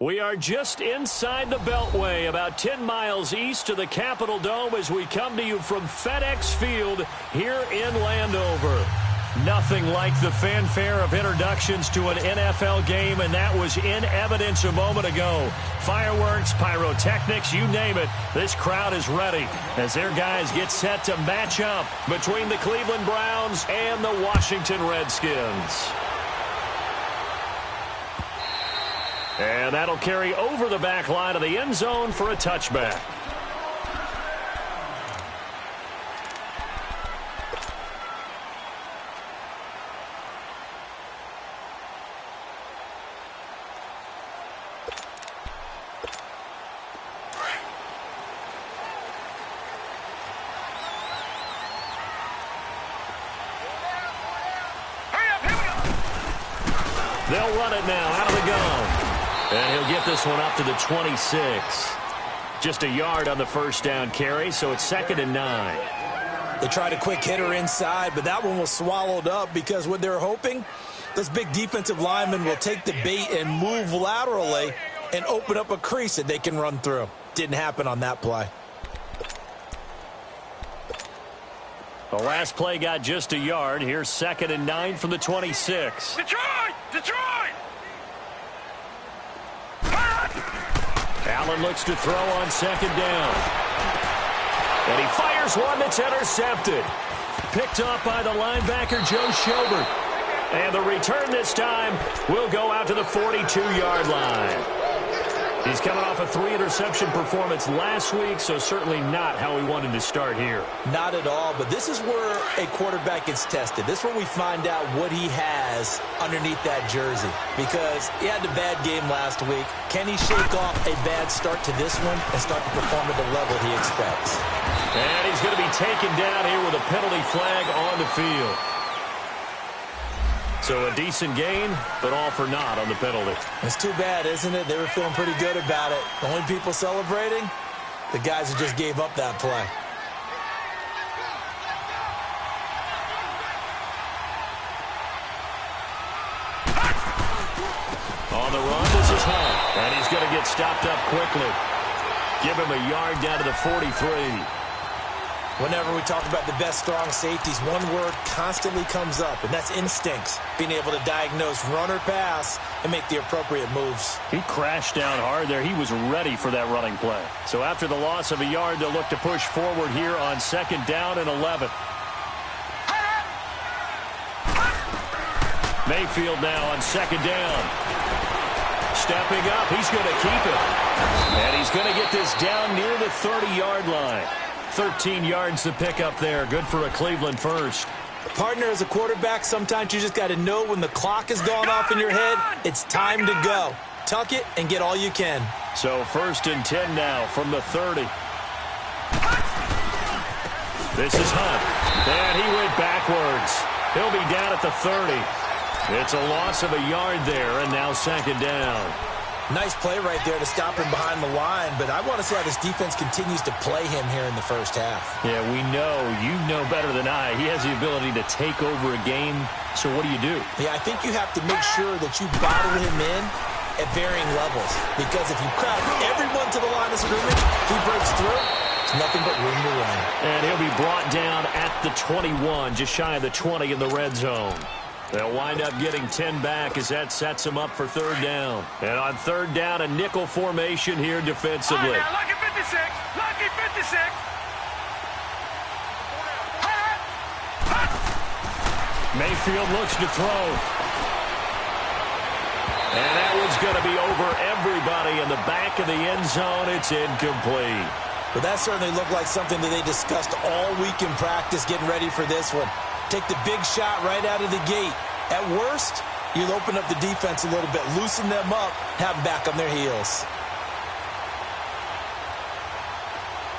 We are just inside the Beltway, about 10 miles east of the Capitol Dome as we come to you from FedEx Field here in Landover. Nothing like the fanfare of introductions to an NFL game, and that was in evidence a moment ago. Fireworks, pyrotechnics, you name it. This crowd is ready as their guys get set to match up between the Cleveland Browns and the Washington Redskins. And that'll carry over the back line of the end zone for a touchback. They'll run it now out of the gun. And he'll get this one up to the 26. Just a yard on the first down carry, so it's 2nd and 9. They tried a quick hitter inside, but that one was swallowed up because what they're hoping, those big defensive linemen will take the bait and move laterally and open up a crease that they can run through. Didn't happen on that play. The last play got just a yard. Here's 2nd and 9 from the 26. Detroit! Detroit! Allen looks to throw on 2nd down. And he fires one that's intercepted. Picked off by the linebacker, Joe Schobert. And the return this time will go out to the 42-yard line. He's coming off a 3-interception performance last week, so certainly not how he wanted to start here. Not at all, but this is where a quarterback gets tested. This is where we find out what he has underneath that jersey. Because he had a bad game last week. Can he shake off a bad start to this one and start to perform at the level he expects? And he's going to be taken down here with a penalty flag on the field. So a decent gain, but all for naught on the penalty. It's too bad, isn't it? They were feeling pretty good about it. The only people celebrating, the guys who just gave up that play. On the run, this is Hunt. And he's going to get stopped up quickly. Give him a yard down to the 43. Whenever we talk about the best strong safeties, one word constantly comes up, and that's instincts. Being able to diagnose run or pass and make the appropriate moves. He crashed down hard there. He was ready for that running play. So after the loss of a yard, they'll look to push forward here on 2nd down and 11. Mayfield now on 2nd down. Stepping up, he's going to keep it. And he's going to get this down near the 30-yard line. 13 yards to pick up there. Good for a Cleveland first. Partner, as a quarterback, sometimes you just got to know when the clock has gone off in your head, it's time to go. Tuck it and get all you can. So 1st and 10 now from the 30. This is Hunt. And he went backwards. He'll be down at the 30. It's a loss of a yard there, and now 2nd down. Nice play right there to stop him behind the line, but I want to see how this defense continues to play him here in the first half. Yeah, we know. You know better than I. He has the ability to take over a game, so what do you do? Yeah, I think you have to make sure that you bottle him in at varying levels, because if you crowd everyone to the line of scrimmage, if he breaks through, it's nothing but room to run. And he'll be brought down at the 21, just shy of the 20 in the red zone. They'll wind up getting 10 back as that sets them up for 3rd down. And on 3rd down, a nickel formation here defensively. Right now, lucky 56. Lucky 56. Mayfield looks to throw. And that one's going to be over everybody in the back of the end zone. It's incomplete. But that certainly looked like something that they discussed all week in practice getting ready for this one. Take the big shot right out of the gate. At worst, you'll open up the defense a little bit, loosen them up, have them back on their heels.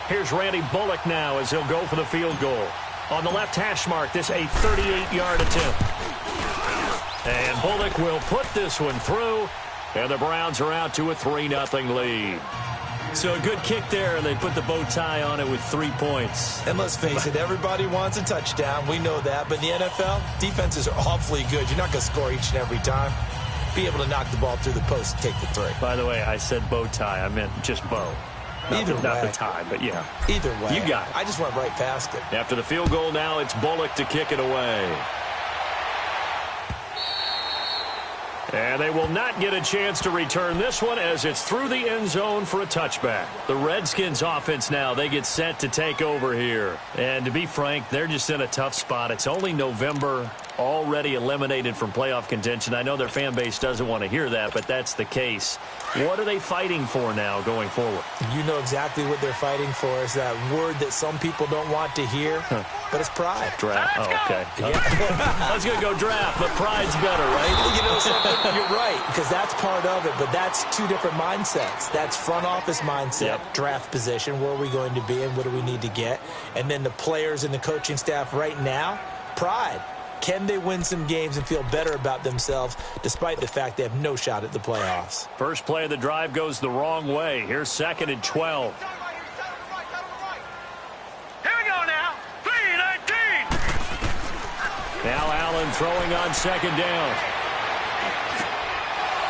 Here's Randy Bullock now as he'll go for the field goal. On the left hash mark, this a 38-yard attempt. And Bullock will put this one through, and the Browns are out to a 3-0 lead. So a good kick there, and they put the bow tie on it with 3 points. And let's face it, everybody wants a touchdown. We know that. But in the NFL, defenses are awfully good. You're not going to score each and every time. be able to knock the ball through the post and take the three. By the way, I said bow tie. I meant just bow. Not the tie, but yeah. Either way. You got it. I just went right past it. After the field goal now, it's Bullock to kick it away. And they will not get a chance to return this one as it's through the end zone for a touchback. The Redskins offense now, they get set to take over here. And to be frank, they're just in a tough spot. It's only November, already eliminated from playoff contention. I know their fan base doesn't want to hear that, but that's the case. What are they fighting for now going forward? You know exactly what they're fighting for. Is that word that some people don't want to hear, but it's pride. Draft. Oh, okay. I was going to go draft, but pride's better, right? You know something? You're right, because that's part of it, but that's two different mindsets. That's front office mindset, draft position, where are we going to be and what do we need to get? And then the players and the coaching staff right now, pride. Can they win some games and feel better about themselves despite the fact they have no shot at the playoffs? First play of the drive goes the wrong way. Here's 2nd and 12. Here we go now. 3-19. Now Allen throwing on 2nd down.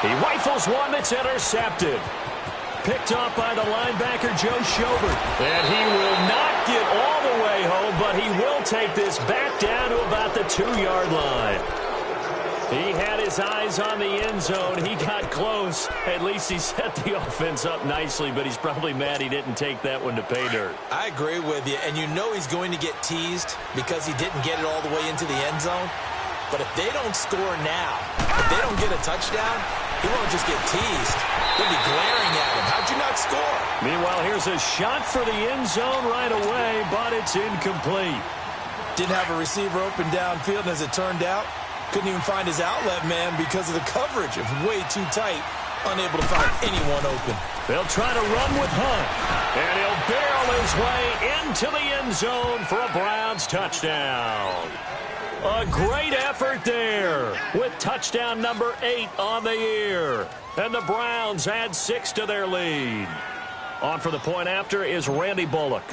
He rifles one that's intercepted. Picked off by the linebacker, Joe Schobert. And he will not get all the way home, but he will take this back down to about the 2-yard line. He had his eyes on the end zone. He got close. At least he set the offense up nicely, but he's probably mad he didn't take that one to pay dirt. I agree with you, and you know he's going to get teased because he didn't get it all the way into the end zone. But if they don't score now, if they don't get a touchdown, he won't just get teased. They'll be glaring at him. How'd you not score? Meanwhile, here's a shot for the end zone right away, but it's incomplete. Didn't have a receiver open downfield, and as it turned out, couldn't even find his outlet man because of the coverage. It was way too tight, unable to find anyone open. They'll try to run with Hunt, and he'll barrel his way into the end zone for a Browns touchdown. A great effort there with touchdown number 8 on the year. And the Browns add 6 to their lead. On for the point after is Randy Bullock.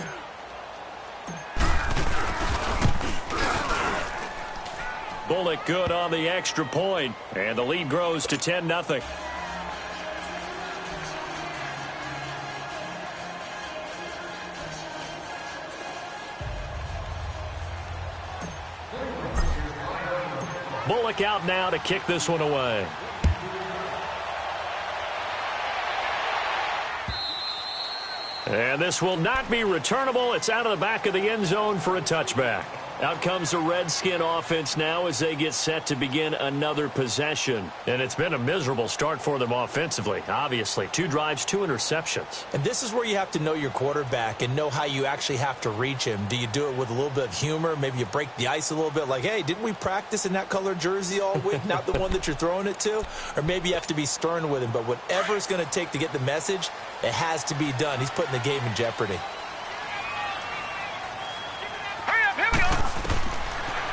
Bullock good on the extra point, and the lead grows to 10-0. Bullock out now to kick this one away. And this will not be returnable. It's out of the back of the end zone for a touchback. Out comes the Redskin offense now as they get set to begin another possession. And it's been a miserable start for them offensively, obviously. 2 drives, 2 interceptions. And this is where you have to know your quarterback and know how you actually have to reach him. Do you do it with a little bit of humor? Maybe you break the ice a little bit like, hey, didn't we practice in that colored jersey all week? Not the one that you're throwing it to? Or maybe you have to be stern with him. But whatever it's going to take to get the message, it has to be done. He's putting the game in jeopardy.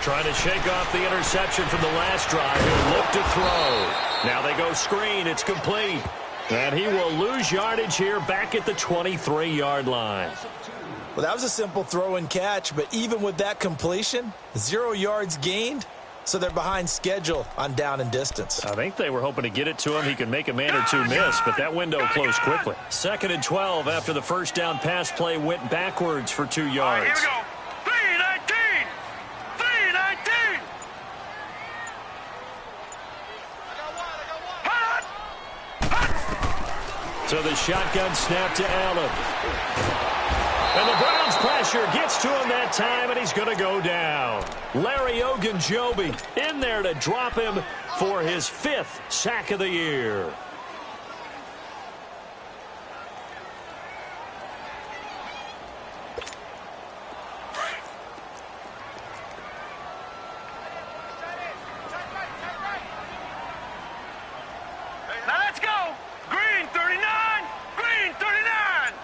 Trying to shake off the interception from the last drive. He'll look to throw. Now they go screen. It's complete. And he will lose yardage here back at the 23-yard line. Well, that was a simple throw and catch, but even with that completion, 0 yards gained, so they're behind schedule on down and distance. I think they were hoping to get it to him. He could make a man or two miss, but that window closed quickly. 2nd and 12 after the first down pass play went backwards for 2 yards. Here we go. 3-19. 3-19. So the shotgun snap to Allen. And the Browns pressure gets to him that time, and he's going to go down. Larry Ogunjobi in there to drop him for his 5th sack of the year. Now let's go. Green 39. Green 39.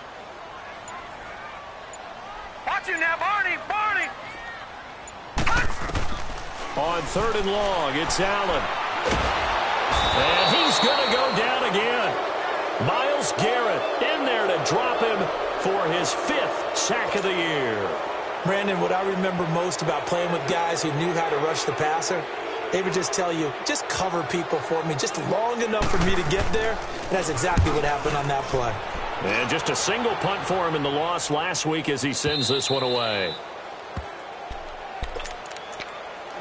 Watch him now, Barney. Barney. On 3rd and long, it's Allen. And he's going to go down again. Myles Garrett in there to drop him for his 5th sack of the year. Brandon, what I remember most about playing with guys who knew how to rush the passer, They would just tell you, just cover people for me, just long enough for me to get there. And that's exactly what happened on that play. And just a single punt for him in the loss last week as he sends this one away.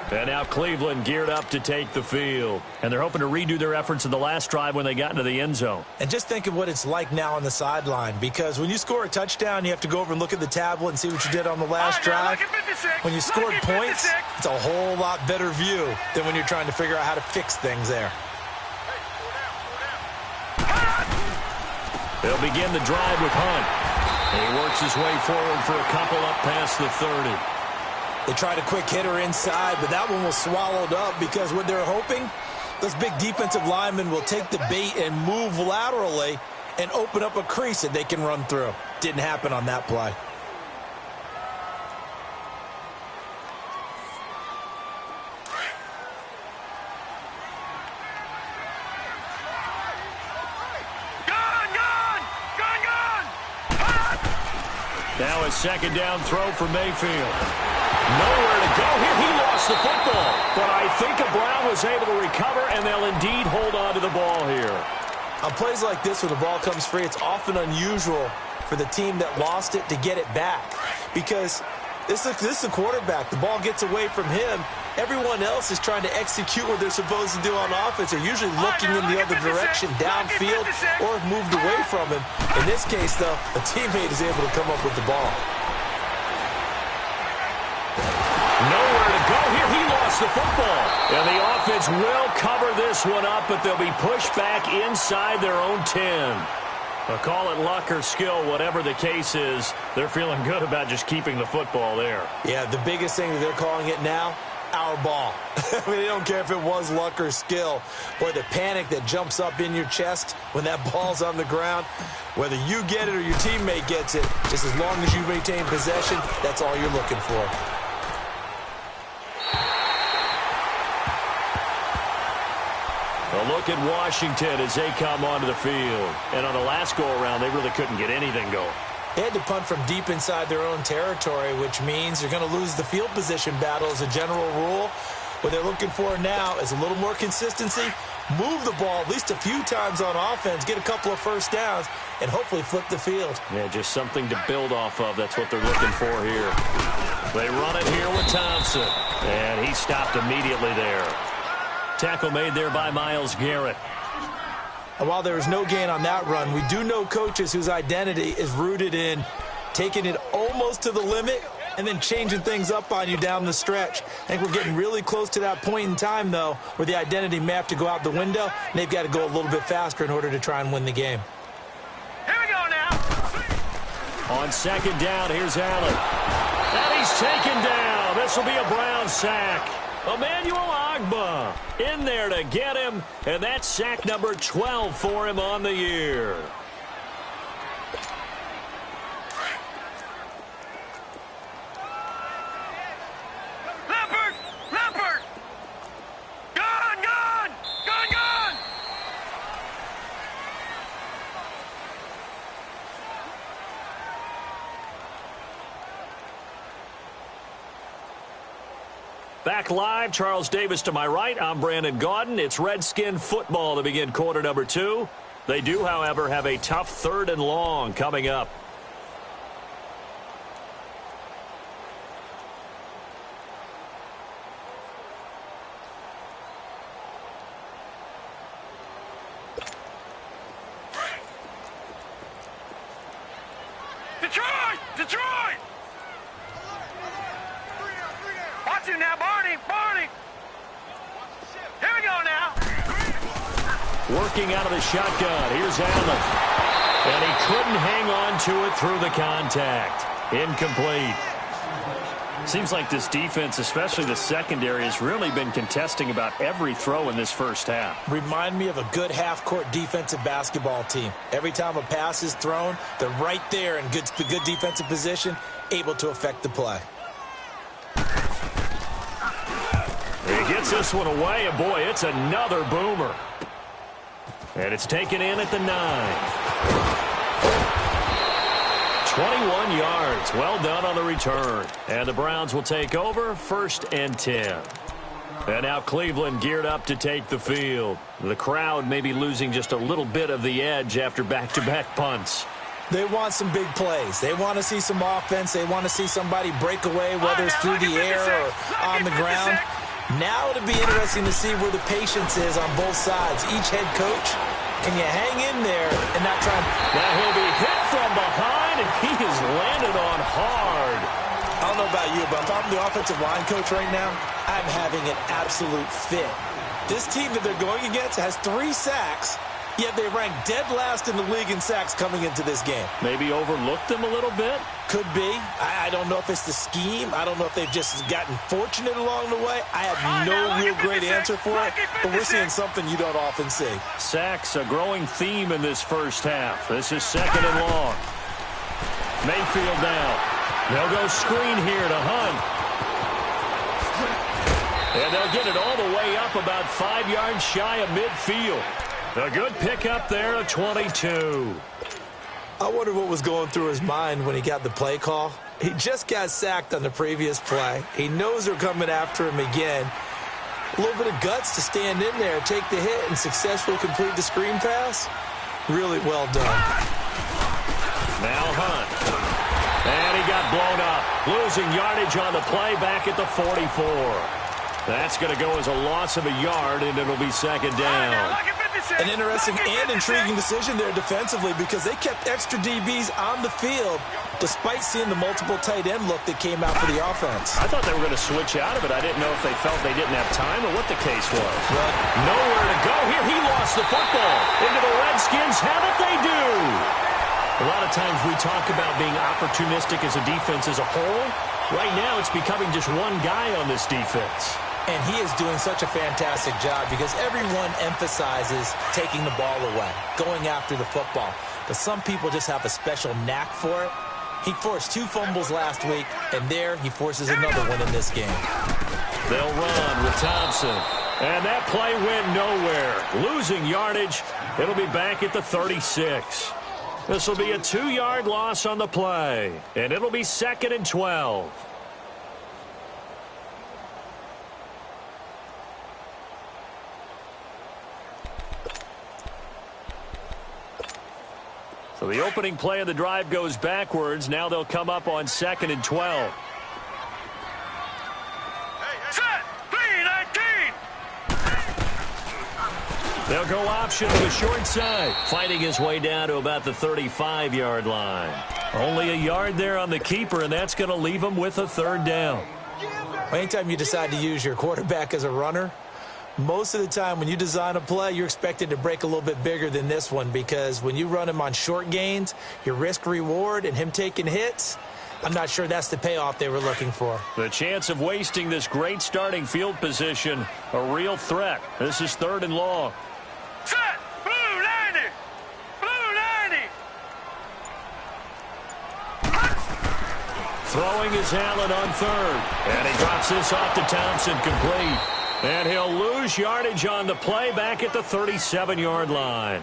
And now Cleveland geared up to take the field. And they're hoping to redo their efforts in the last drive when they got into the end zone. And just think of what it's like now on the sideline, because when you score a touchdown, you have to go over and look at the tablet and see what you did on the last drive. When you scored points, it's a whole lot better view than when you're trying to figure out how to fix things there. They'll begin the drive with Hunt. And he works his way forward for a couple up past the 30. They tried a quick hitter inside, but that one was swallowed up because what they're hoping, those big defensive linemen will take the bait and move laterally and open up a crease that they can run through. Didn't happen on that play. Now a second down throw for Mayfield. Nowhere to go here. He lost the football. But I think Brown was able to recover, and they'll indeed hold on to the ball here. On plays like this where the ball comes free, it's often unusual for the team that lost it to get it back. Because this is a quarterback. The ball gets away from him. Everyone else is trying to execute what they're supposed to do on offense. They're usually looking in the other direction, downfield, or have moved away from him. In this case, though, a teammate is able to come up with the ball. Nowhere to go here. He lost the football. And the offense will cover this one up, but they'll be pushed back inside their own 10. Well, call it luck or skill, whatever the case is, they're feeling good about just keeping the football there. Yeah, the biggest thing that they're calling it now, our ball. I mean, they don't care if it was luck or skill, or the panic that jumps up in your chest when that ball's on the ground. Whether you get it or your teammate gets it, just as long as you maintain possession, that's all you're looking for. A look at Washington as they come onto the field. And on the last go-around, they really couldn't get anything going. They had to punt from deep inside their own territory, which means you're going to lose the field position battle as a general rule. What they're looking for now is a little more consistency, move the ball at least a few times on offense, get a couple of first downs, and hopefully flip the field. Yeah, just something to build off of. That's what they're looking for here. They run it here with Thompson, and he stopped immediately there. Tackle made there by Myles Garrett. And while there was no gain on that run, we do know coaches whose identity is rooted in taking it almost to the limit and then changing things up on you down the stretch. I think we're getting really close to that point in time, though, where the identity may have to go out the window, and they've got to go a little bit faster in order to try and win the game. Here we go now. On second down, here's Allen. And he's taken down. This will be a Brown sack. Emmanuel Ogbah in there to get him, and that's sack number 12 for him on the year. Leopard! Gone! Gone! Gone! Gone! Back live, Charles Davis to my right. I'm Brandon Gaudin. It's Redskin football to begin quarter number 2. They do, however, have a tough 3rd and long coming up. Detroit! Detroit! Watch it now, Barney! Barney! Here we go now. Working out of the shotgun. Here's Allen. And he couldn't hang on to it through the contact. Incomplete. Seems like this defense, especially the secondary, has really been contesting about every throw in this first half. Remind me of a good half-court defensive basketball team. Every time a pass is thrown, they're right there in good defensive position, able to affect the play. He gets this one away, and boy, it's another boomer. And it's taken in at the 9. 21 yards. Well done on the return. And the Browns will take over 1st and 10. And now Cleveland geared up to take the field. The crowd may be losing just a little bit of the edge after back-to-back punts. They want some big plays. They want to see some offense. They want to see somebody break away, whether it's through the air or on the ground. Now it'll be interesting to see where the patience is on both sides. Each head coach, can you hang in there and not try? Now he'll be hit from behind, and he has landed on hard. I don't know about you, but if I'm the offensive line coach right now, I'm having an absolute fit. This team that they're going against has 3 sacks, yet they rank dead last in the league in sacks coming into this game. Maybe overlooked them a little bit? Could be. I don't know if it's the scheme. I don't know if they've just gotten fortunate along the way. I have no real great answer for it, but we're seeing something you don't often see. Sacks, a growing theme in this first half. This is 2nd and long. Mayfield down. They'll go screen here to Hunt. And they'll get it all the way up about 5 yards shy of midfield. A good pickup there of 22. I wonder what was going through his mind when he got the play call. He just got sacked on the previous play. He knows they're coming after him again. A little bit of guts to stand in there, take the hit, and successfully complete the screen pass. Really well done. Now Hunt. And he got blown up. Losing yardage on the play back at the 44. That's going to go as a loss of a yard, and it'll be 2nd down. An interesting and intriguing decision there defensively because they kept extra DBs on the field despite seeing the multiple tight end look that came out for the offense. I thought they were going to switch out of it. I didn't know if they felt they didn't have time or what the case was. But nowhere to go here. He lost the football. Into the Redskins. Have it they do. A lot of times we talk about being opportunistic as a defense as a whole. Right now it's becoming just one guy on this defense. And he is doing such a fantastic job because everyone emphasizes taking the ball away, going after the football. But some people just have a special knack for it. He forced 2 fumbles last week, and there he forces another one in this game. They'll run with Thompson. And that play went nowhere. Losing yardage. It'll be back at the 36. This will be a 2-yard loss on the play. And it'll be 2nd and 12. So the opening play of the drive goes backwards. Now they'll come up on 2nd and 12. Set! 3-19! They'll go option to the short side. Fighting his way down to about the 35-yard line. Only a yard there on the keeper, and that's going to leave him with a 3rd down. Anytime you decide to use your quarterback as a runner, most of the time when you design a play, you're expected to break a little bit bigger than this one because when you run him on short gains, your risk-reward and him taking hits, I'm not sure that's the payoff they were looking for. The chance of wasting this great starting field position, a real threat. This is 3rd and long. Set! Blue 90! Blue 90! Throwing is Allen on 3rd. And he drops this off to Thompson, complete. And he'll lose yardage on the play back at the 37-yard line.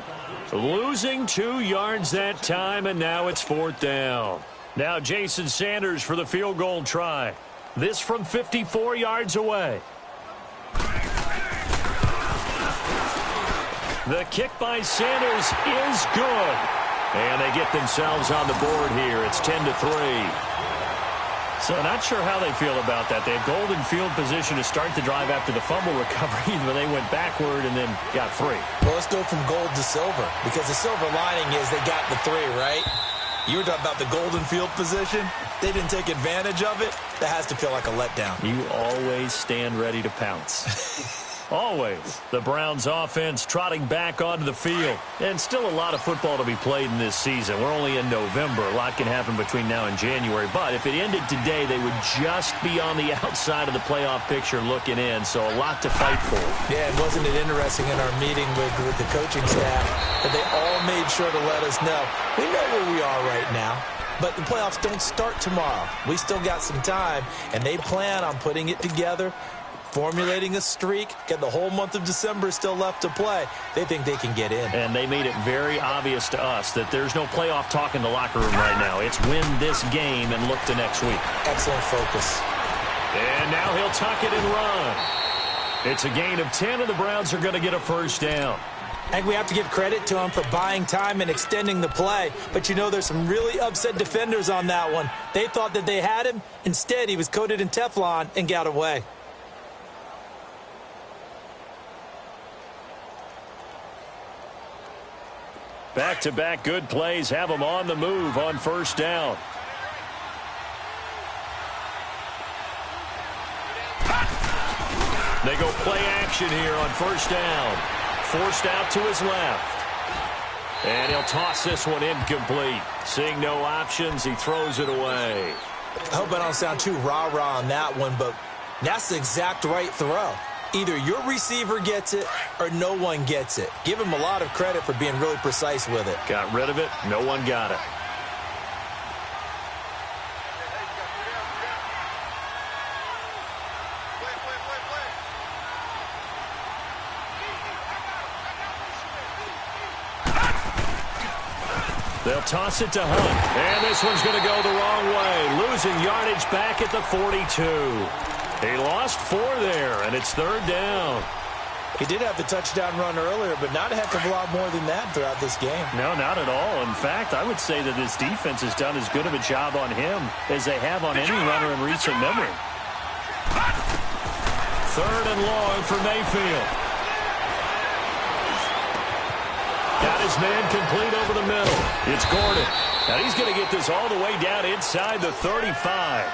Losing 2 yards that time, and now it's 4th down. Now Jason Sanders for the field goal try. This from 54 yards away. The kick by Sanders is good. And they get themselves on the board here. It's 10-3. So not sure how they feel about that. They had golden field position to start the drive after the fumble recovery, but they went backward and then got 3. Well, let's go from gold to silver because the silver lining is they got the 3, right? You were talking about the golden field position. They didn't take advantage of it. That has to feel like a letdown. You always stand ready to pounce. Always. The Browns offense trotting back onto the field. And still a lot of football to be played in this season. We're only in November. A lot can happen between now and January. But if it ended today, they would just be on the outside of the playoff picture looking in. So a lot to fight for. Yeah, and wasn't it interesting in our meeting with the coaching staff that they all made sure to let us know. We know where we are right now. But the playoffs don't start tomorrow. We still got some time. And they plan on putting it together, formulating a streak, get the whole month of December still left to play. They think they can get in. And they made it very obvious to us that there's no playoff talk in the locker room right now. It's win this game and look to next week. Excellent focus. And now he'll tuck it and run. It's a gain of 10, and the Browns are going to get a first down. I think we have to give credit to him for buying time and extending the play. But, you know, there's some really upset defenders on that one. They thought that they had him. Instead, he was coated in Teflon and got away. Back-to-back good plays have them on the move on first down. They go play action here on first down. Forced out to his left. And he'll toss this one incomplete. Seeing no options, he throws it away. I hope I don't sound too rah-rah on that one, but that's the exact right throw. Either your receiver gets it or no one gets it. Give him a lot of credit for being really precise with it. Got rid of it. No one got it. They'll toss it to Hunt. And this one's going to go the wrong way. Losing yardage back at the 42. He lost 4 there, and it's third down. He did have the touchdown run earlier, but not a heck of a lot more than that throughout this game. No, not at all. In fact, I would say that this defense has done as good of a job on him as they have on any runner in recent memory. Third and long for Mayfield. Got his man complete over the middle. It's Gordon. Now he's going to get this all the way down inside the 35.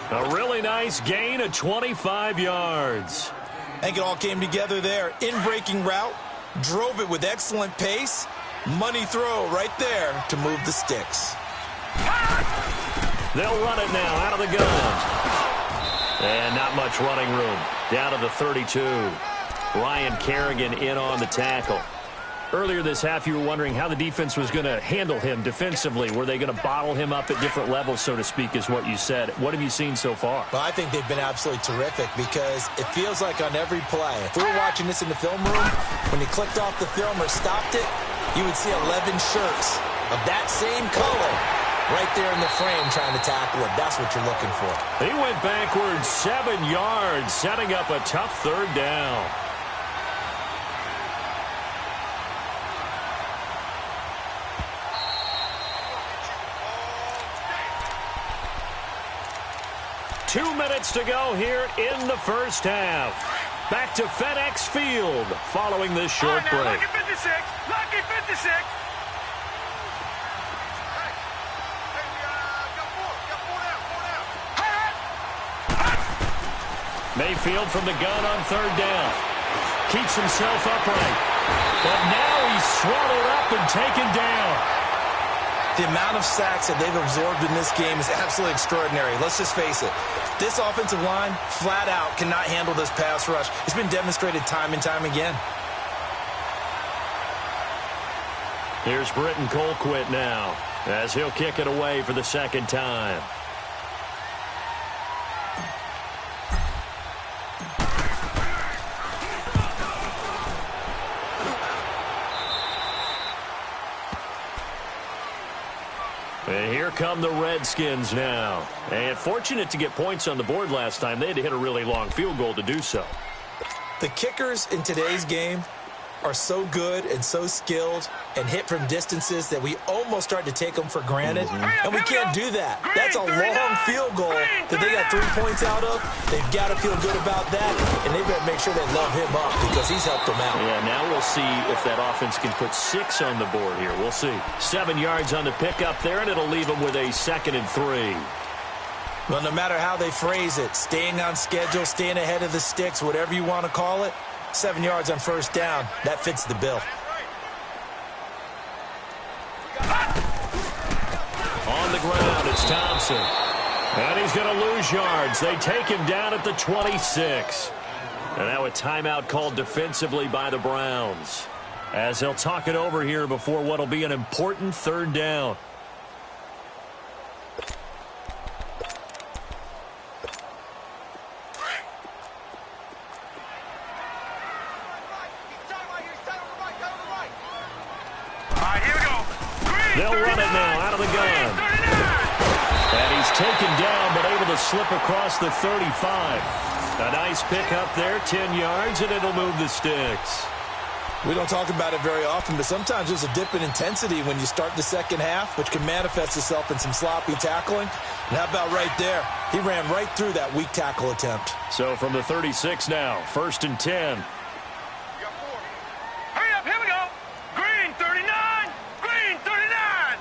A really nice gain of 25 yards. I think it all came together there. In-breaking route, drove it with excellent pace. Money throw right there to move the sticks. They'll run it now out of the gun. And not much running room. Down to the 32. Ryan Kerrigan in on the tackle. Earlier this half, you were wondering how the defense was going to handle him defensively. Were they going to bottle him up at different levels, so to speak, is what you said. What have you seen so far? Well, I think they've been absolutely terrific because it feels like on every play, if we were watching this in the film room, when he clicked off the film or stopped it, you would see 11 shirts of that same color right there in the frame trying to tackle him. That's what you're looking for. He went backwards 7 yards, setting up a tough third down. Two minutes to go here in the first half. Back to FedEx Field following this short break. Lucky 56. Lucky 56. Mayfield from the gun on third down. Keeps himself upright. But now he's swallowed up and taken down. The amount of sacks that they've absorbed in this game is absolutely extraordinary. Let's just face it. This offensive line, flat out, cannot handle this pass rush. It's been demonstrated time and time again. Here's Britton Colquitt now, as he'll kick it away for the second time. And here come the Redskins now. And fortunate to get points on the board last time. They had to hit a really long field goal to do so. The kickers in today's game are so good and so skilled and hit from distances that we almost start to take them for granted. And we can't do that. That's a long field goal that they got 3 points out of. They've got to feel good about that, and they've got to make sure they love him up because he's helped them out. Yeah, now we'll see if that offense can put 6 on the board here. We'll see. 7 yards on the pickup there, and it'll leave them with a 2nd and 3. Well, no matter how they phrase it, staying on schedule, staying ahead of the sticks, whatever you want to call it, 7 yards on first down, that fits the bill. On the ground, it's Thompson. And he's going to lose yards. They take him down at the 26. And now a timeout called defensively by the Browns, as they'll talk it over here before what will be an important third down. They'll run it now out of the gun. And he's He's taken down, but able to slip across the 35. A nice pick up there, 10 yards, and it'll move the sticks. We don't talk about it very often, but sometimes there's a dip in intensity when you start the second half, which can manifest itself in some sloppy tackling. And how about right there? He ran right through that weak tackle attempt. So from the 36 now, 1st and 10. Hurry up, here we go. Green 39, green 39.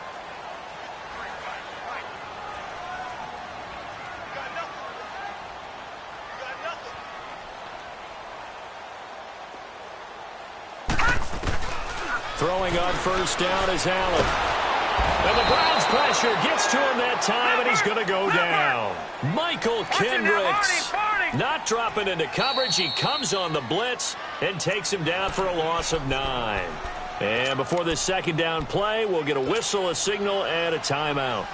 Throwing on 1st down is Allen. And the Browns pressure gets to him that time, and he's going to go down. Michael Kendricks not dropping into coverage. He comes on the blitz and takes him down for a loss of 9. And before this second down play, we'll get a whistle, a signal, and a timeout.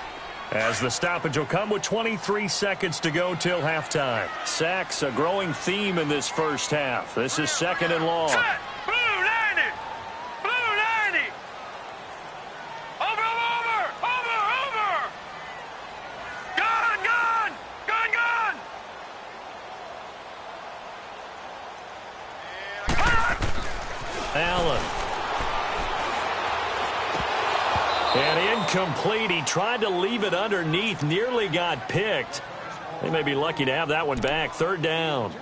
As the stoppage will come with 23 seconds to go till halftime. Sacks, a growing theme in this first half. This is 2nd and long. Allen. And incomplete. He tried to leave it underneath. Nearly got picked. They may be lucky to have that one back. 3rd down.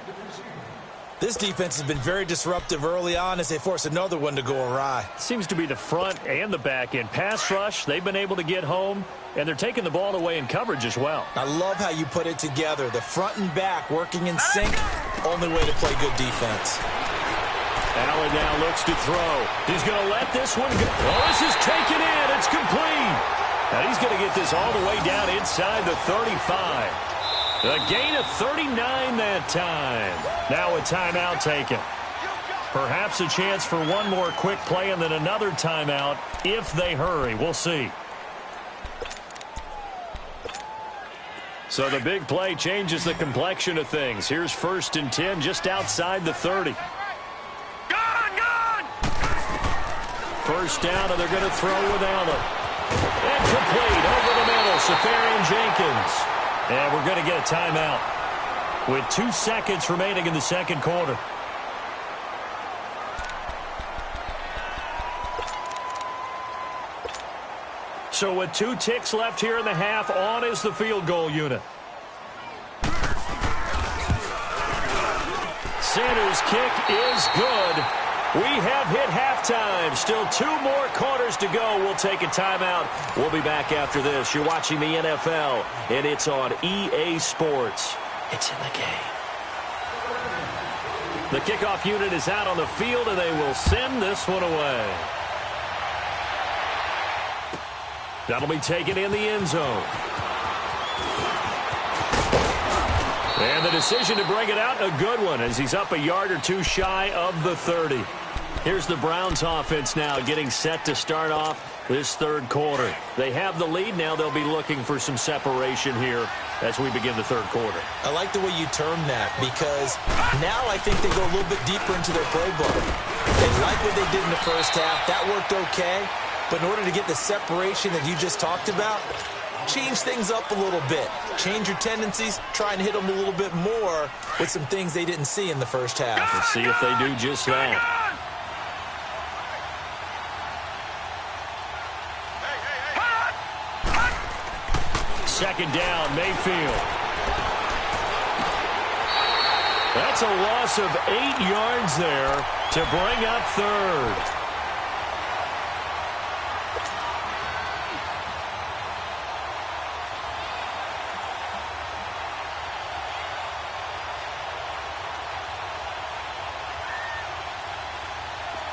This defense has been very disruptive early on as they force another one to go awry. Seems to be the front and the back end. Pass rush, they've been able to get home, and they're taking the ball away in coverage as well. I love how you put it together. The front and back working in sync. Only way to play good defense. Allen now looks to throw. He's going to let this one go. Oh, this is taken in. It's complete. And he's going to get this all the way down inside the 35. A gain of 39 that time. Now a timeout taken. Perhaps a chance for one more quick play and then another timeout if they hurry. We'll see. So the big play changes the complexion of things. Here's 1st and 10 just outside the 30. First down, and they're going to throw with Allen. And complete over the middle, Safarian Jenkins. And we're going to get a timeout with 2 seconds remaining in the second quarter. So with 2 ticks left here in the half, on is the field goal unit. Sanders' kick is good. We have hit halftime. Still 2 more quarters to go. We'll take a timeout. We'll be back after this. You're watching the NFL, and it's on EA Sports. It's in the game. The kickoff unit is out on the field, and they will send this one away. That'll be taken in the end zone. And the decision to bring it out, a good one, as he's up a yard or 2 shy of the 30. Here's the Browns offense now getting set to start off this third quarter. They have the lead. Now they'll be looking for some separation here as we begin the third quarter. I like the way you term that because now I think they go a little bit deeper into their playbook. They like what they did in the first half. That worked okay. But in order to get the separation that you just talked about, change things up a little bit. Change your tendencies. Try and hit them a little bit more with some things they didn't see in the first half. Let's see if they do just that. Second down, Mayfield. That's a loss of 8 yards there to bring up third.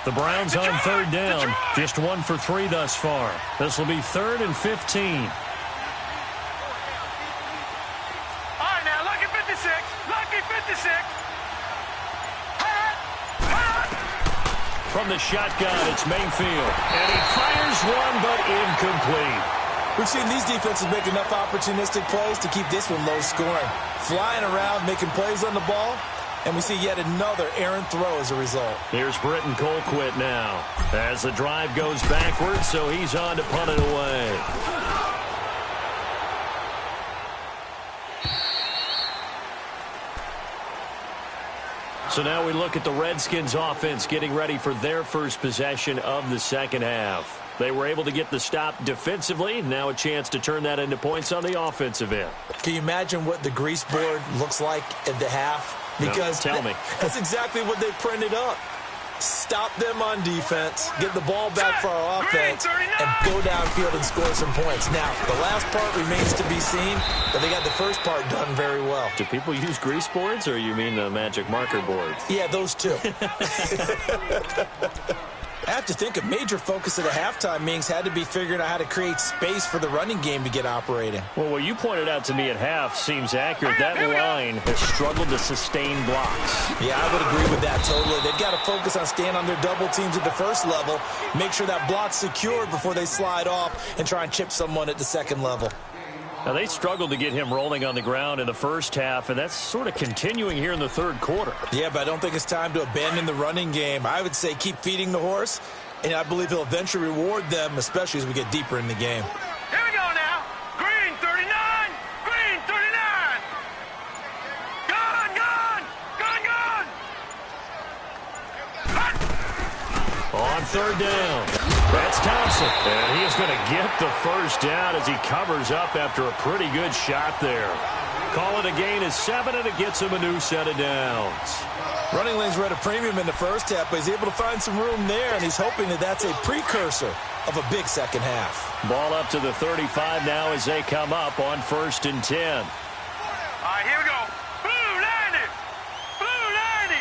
The Browns on third down, just 1 for 3 thus far. This will be 3rd and 15. From the shotgun, it's Mayfield. And he fires one, but incomplete. We've seen these defenses make enough opportunistic plays to keep this one low scoring. Flying around, making plays on the ball, and we see yet another errant throw as a result. Here's Britton Colquitt now as the drive goes backwards, so he's on to punt it away. So now we look at the Redskins offense getting ready for their first possession of the second half. They were able to get the stop defensively. Now a chance to turn that into points on the offensive end. Can you imagine what the grease board looks like at the half? Because no, tell me. That's exactly what they printed up. Stop them on defense, get the ball back for our offense, and go downfield and score some points. Now, the last part remains to be seen, but they got the first part done very well. Do people use grease boards, or you mean the magic marker boards? Yeah, those two. I have to think a major focus of the halftime meetings had to be figuring out how to create space for the running game to get operating. Well, what you pointed out to me at half seems accurate. That line has struggled to sustain blocks. Yeah, I would agree with that totally. They've got to focus on staying on their double teams at the first level, make sure that block's secured before they slide off and try and chip someone at the second level. Now, they struggled to get him rolling on the ground in the first half, and that's sort of continuing here in the third quarter. Yeah, but I don't think it's time to abandon the running game. I would say keep feeding the horse, and I believe he'll eventually reward them, especially as we get deeper in the game. Here we go now. Green 39. Green 39. Gone, gone. Gone, gone. On third down, that's Thompson. And he is going to get the first down as he covers up after a pretty good shot there. Call it a gain of 7, and it gets him a new set of downs. Running lanes were at a premium in the first half, but he's able to find some room there, and he's hoping that that's a precursor of a big second half. Ball up to the 35 now as they come up on 1st and 10. All right, here we go. Blue 90. Blue 90.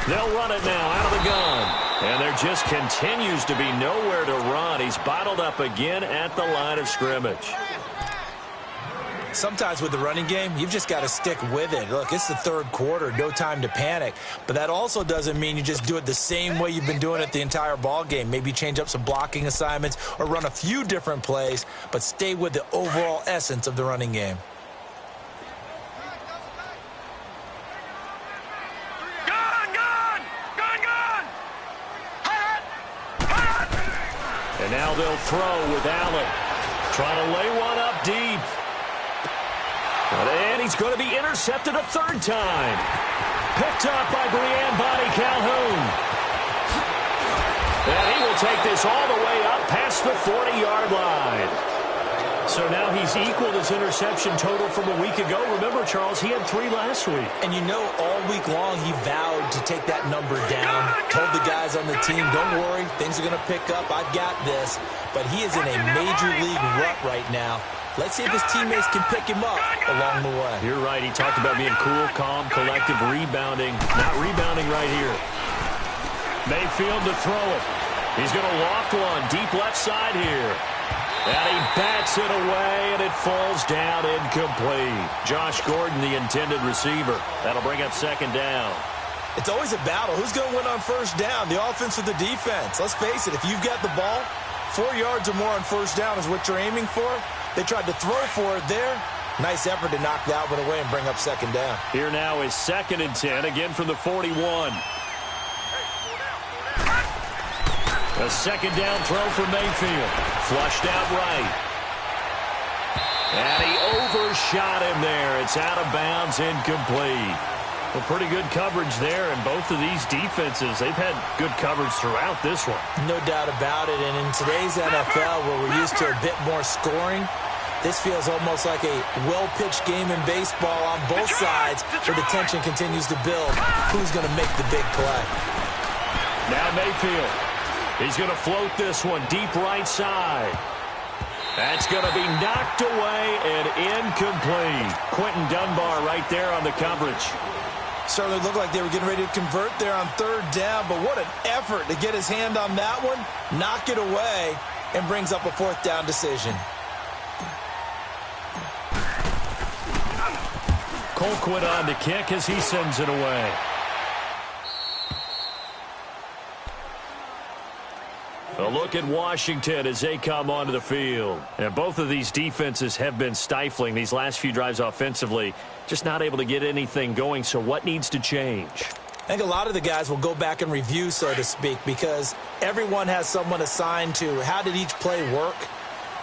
They'll run it now out of the gun. And there just continues to be nowhere to run. He's bottled up again at the line of scrimmage. Sometimes with the running game, you've just got to stick with it. Look, it's the third quarter, no time to panic. But that also doesn't mean you just do it the same way you've been doing it the entire ball game. Maybe change up some blocking assignments or run a few different plays, but stay with the overall essence of the running game. And now they'll throw with Allen. Trying to lay one up deep. And he's going to be intercepted a third time. Picked up by Bonnie Calhoun. And he will take this all the way up past the 40-yard line. So now he's equaled his interception total from a week ago. Remember, Charles, he had 3 last week. And you know, all week long he vowed to take that number down. Told the guys on the team, don't worry, things are going to pick up. I've got this. But he is in a major league rut right now. Let's see if his teammates can pick him up along the way. You're right. He talked about being cool, calm, collective, rebounding. Not rebounding right here. Mayfield to throw it. He's going to loft one deep left side here. And he bats it away, and it falls down incomplete. Josh Gordon, the intended receiver. That'll bring up 2nd down. It's always a battle. Who's going to win on 1st down, the offense or the defense? Let's face it, if you've got the ball, 4 yards or more on 1st down is what you're aiming for. They tried to throw for it there. Nice effort to knock that one away and bring up 2nd down. Here now is 2nd and 10, again from the 41. A 2nd down throw for Mayfield. Flushed out right. And he overshot him there. It's out of bounds, incomplete. Well, pretty good coverage there, and both of these defenses, they've had good coverage throughout this one. No doubt about it, and in today's NFL, where we're used to a bit more scoring, this feels almost like a well-pitched game in baseball on both sides, where the tension continues to build. Who's going to make the big play? Now Mayfield. He's going to float this one deep right side. That's going to be knocked away and incomplete. Quentin Dunbar right there on the coverage. Certainly looked like they were getting ready to convert there on 3rd down, but what an effort to get his hand on that one, knock it away, and brings up a 4th down decision. Colquitt on the kick as he sends it away. A look at Washington as they come onto the field. And both of these defenses have been stifling these last few drives offensively. Just not able to get anything going, so what needs to change? I think a lot of the guys will go back and review, so to speak, because everyone has someone assigned to how did each play work.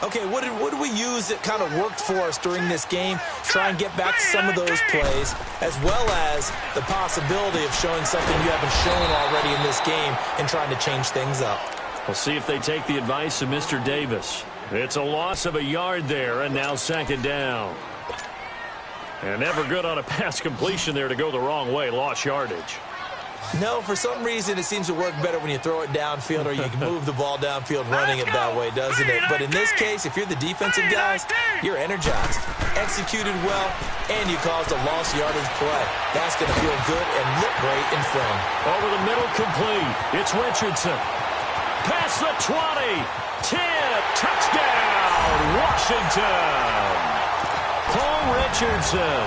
Okay, what did we use that kind of worked for us during this game? Try and get back to some of those plays, as well as the possibility of showing something you haven't shown already in this game and trying to change things up. We'll see if they take the advice of Mr. Davis. It's a loss of a yard there, and now second down. And never good on a pass completion there to go the wrong way. Lost yardage. No, for some reason it seems to work better when you throw it downfield or you can move the ball downfield running it that way, doesn't it? But in this case, if you're the defensive guys, you're energized, executed well, and you caused a lost yardage play. That's going to feel good and look great in film. Over the middle, complete. It's Richardson. Past the 20. 10. Touchdown, Washington. Paul Richardson,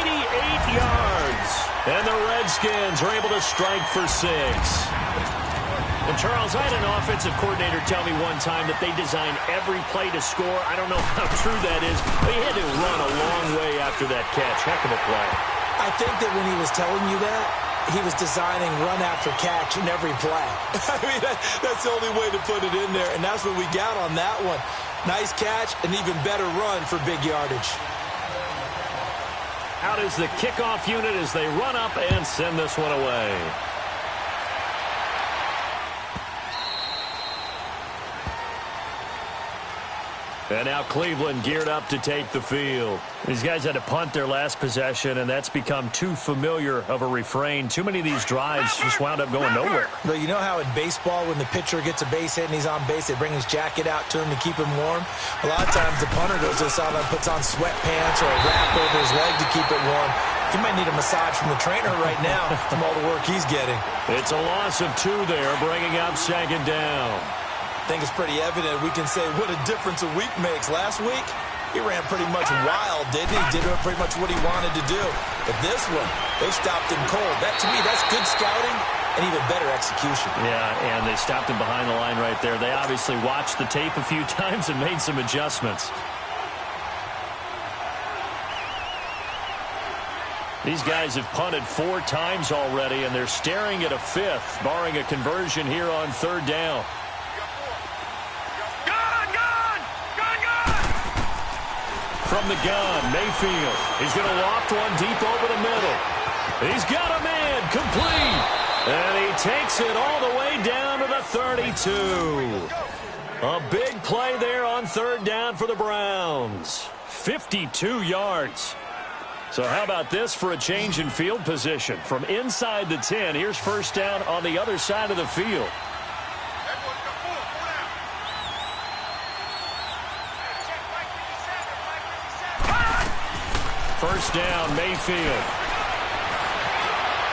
88 yards. And the Redskins are able to strike for 6. And Charles, I had an offensive coordinator tell me one time that they design every play to score. I don't know how true that is, but he had to run a long way after that catch. Heck of a play. I think that when he was telling you that, he was designing run after catch in every play. I mean, that's the only way to put it in there, and that's what we got on that one. Nice catch, an even better run for big yardage. Out is the kickoff unit as they run up and send this one away. And now Cleveland geared up to take the field. These guys had to punt their last possession, and that's become too familiar of a refrain. Too many of these drives just wound up going nowhere. But you know how in baseball, when the pitcher gets a base hit and he's on base, they bring his jacket out to him to keep him warm? A lot of times the punter goes to the sideline, puts on sweatpants or a wrap over his leg to keep it warm. He might need a massage from the trainer right now from all the work he's getting. It's a loss of 2 there, bringing up second down. I think it's pretty evident we can say what a difference a week makes. Last week, he ran pretty much wild, didn't he? Did pretty much what he wanted to do. But this one, they stopped him cold. That, to me, that's good scouting and even better execution. Yeah, and they stopped him behind the line right there. They obviously watched the tape a few times and made some adjustments. These guys have punted 4 times already, and they're staring at a 5th, barring a conversion here on third down. From the gun, Mayfield. He's going to loft one deep over the middle. He's got a man, complete. And he takes it all the way down to the 32. A big play there on third down for the Browns. 52 yards. So how about this for a change in field position? From inside the 10, here's first down on the other side of the field. First down, Mayfield.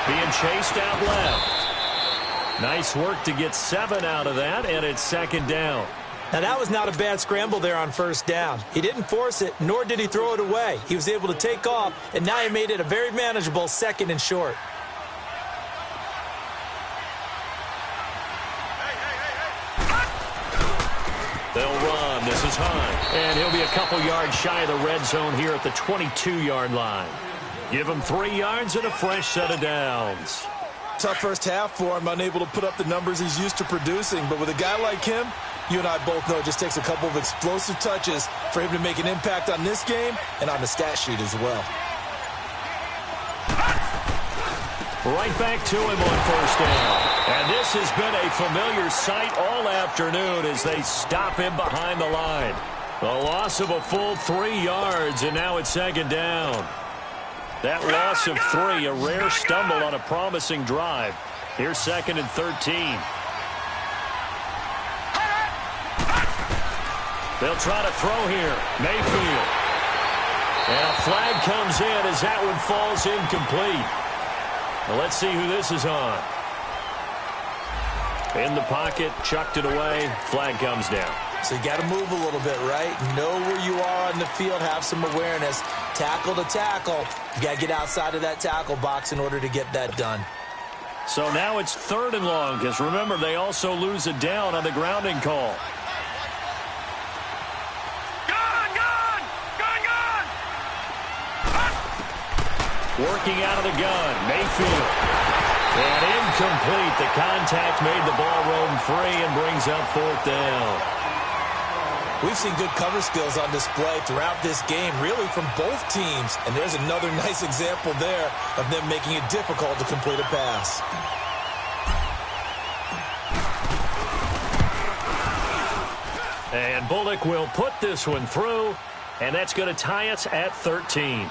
Being chased out left. Nice work to get 7 out of that, and it's second down. Now, that was not a bad scramble there on first down. He didn't force it, nor did he throw it away. He was able to take off, and now he made it a very manageable second and short. They'll run. This is Hunt. And he'll be a couple yards shy of the red zone here at the 22-yard line. Give him 3 yards and a fresh set of downs. Tough first half for him, unable to put up the numbers he's used to producing. But with a guy like him, you and I both know it just takes a couple of explosive touches for him to make an impact on this game and on the stat sheet as well. Right back to him on first down. And this has been a familiar sight all afternoon as they stop him behind the line. A loss of a full 3 yards, and now it's second down. That loss of 3, a rare stumble on a promising drive. Here's second and 13. They'll try to throw here. Mayfield. And a flag comes in as that one falls incomplete. Well, let's see who this is on. In the pocket, chucked it away, flag comes down. So you got to move a little bit, right? Know where you are on the field, have some awareness. Tackle to tackle. You got to get outside of that tackle box in order to get that done. So now it's third and long, because remember, they also lose a down on the grounding call. Working out of the gun, Mayfield. And incomplete. The contact made the ball roam free and brings up fourth down. We've seen good cover skills on display throughout this game, really from both teams. And there's another nice example there of them making it difficult to complete a pass. And Bullock will put this one through, and that's going to tie us at 13.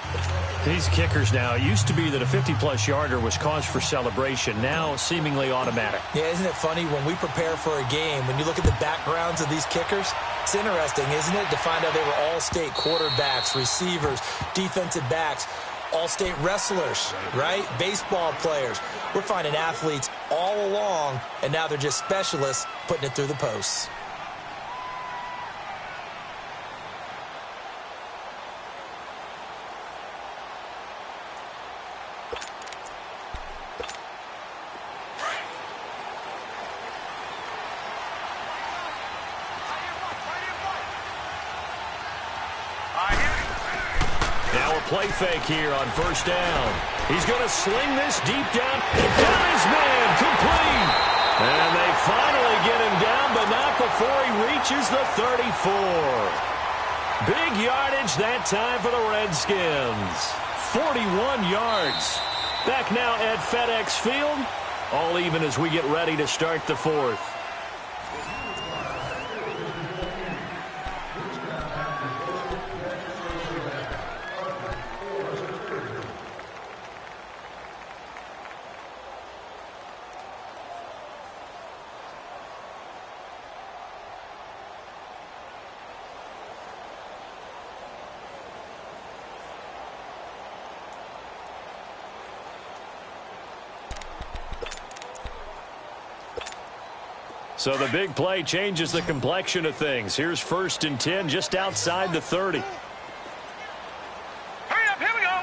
These kickers now, it used to be that a 50-plus yarder was cause for celebration, now seemingly automatic. Yeah, isn't it funny when we prepare for a game, when you look at the backgrounds of these kickers, it's interesting, isn't it, to find out they were all-state quarterbacks, receivers, defensive backs, all-state wrestlers, right? Baseball players. We're finding athletes all along, and now they're just specialists putting it through the posts. Play fake here on first down. He's going to sling this deep down. Down his man, complete. And they finally get him down, but not before he reaches the 34. Big yardage that time for the Redskins. 41 yards. Back now at FedEx Field. All even as we get ready to start the fourth. So the big play changes the complexion of things. Here's 1st and 10 just outside the 30. Hurry up, here we go.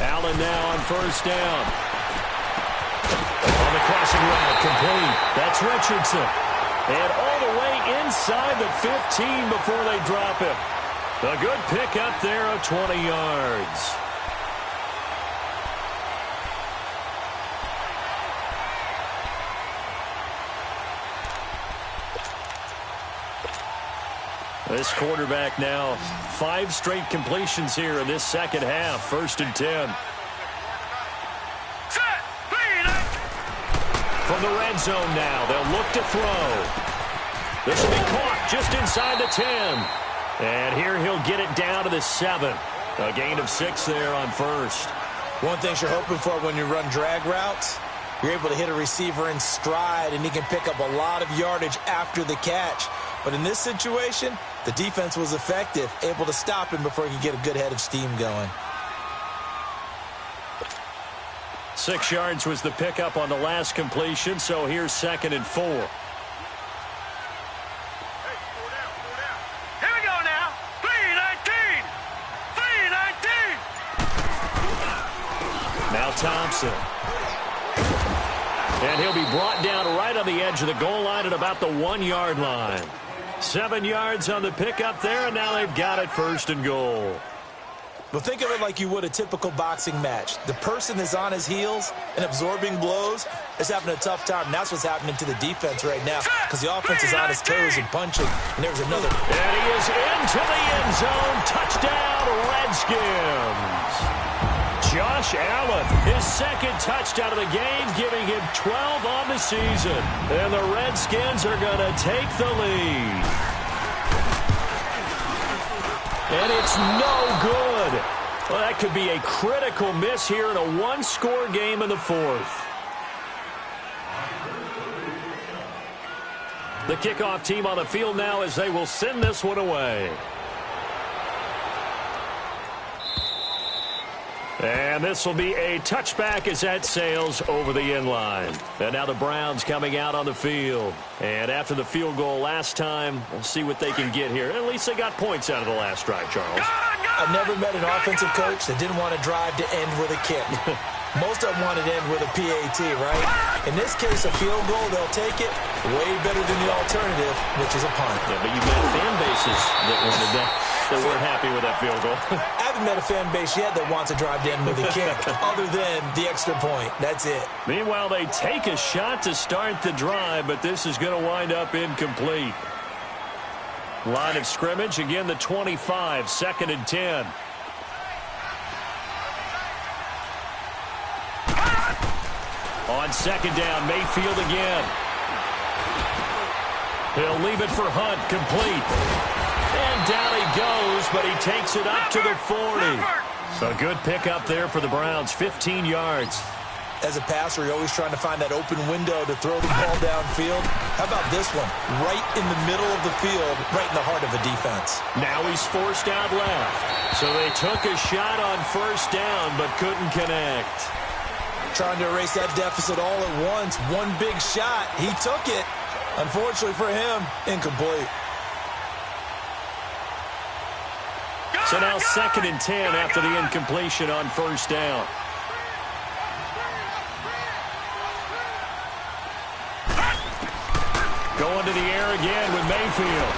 Allen now on first down. On the crossing route, complete. That's Richardson. And all the way inside the 15 before they drop him. A good pickup there of 20 yards. This quarterback now 5 straight completions here in this second half. 1st and 10. From the red zone now, they'll look to throw. This will be caught just inside the 10. And here he'll get it down to the 7. A gain of 6 there on first. One thing you're hoping for when you run drag routes, you're able to hit a receiver in stride, and he can pick up a lot of yardage after the catch. But in this situation, the defense was effective, able to stop him before he could get a good head of steam going. 6 yards was the pickup on the last completion, so here's 2nd and 4. Here we go now. 3-19. 3-19. Now Thompson. And he'll be brought down right on the edge of the goal line at about the 1-yard line. 7 yards on the pickup there, and now they've got it 1st and goal. But think of it like you would a typical boxing match. The person is on his heels and absorbing blows is having a tough time. And that's what's happening to the defense right now because the offense is on his toes and punching. And there's another. And he is into the end zone. Touchdown, Redskins. Josh Allen, his 2nd touchdown of the game, giving him 12 on the season. And the Redskins are going to take the lead. And it's no good. Well, that could be a critical miss here in a 1-score game in the 4th. The kickoff team on the field now as they will send this one away. And this will be a touchback as that sails over the end line. And now the Browns coming out on the field. And after the field goal last time, we'll see what they can get here. At least they got points out of the last drive, Charles. I've never met an offensive coach that didn't want to drive to end with a kick. Most of them wanted to end with a PAT, right? In this case, a field goal, they'll take it way better than the alternative, which is a punt. Yeah, but you've met fan bases that wanted that weren't happy with that field goal. I haven't met a fan base yet that wants to drive to end with a kick, other than the extra point. That's it. Meanwhile, they take a shot to start the drive, but this is going to wind up incomplete. Line of scrimmage, again the 25, 2nd and 10. On 2nd down, Mayfield again. He'll leave it for Hunt, complete. And down he goes, but he takes it up to the 40. So good pickup there for the Browns, 15 yards. As a passer, you're always trying to find that open window to throw the ball downfield. How about this one? Right in the middle of the field, right in the heart of a defense. Now he's forced out left. So they took a shot on 1st down, but couldn't connect. Trying to erase that deficit all at once. One big shot. He took it. Unfortunately for him, incomplete. So now 2nd and 10 after the incompletion on 1st down. Going to the air again with Mayfield.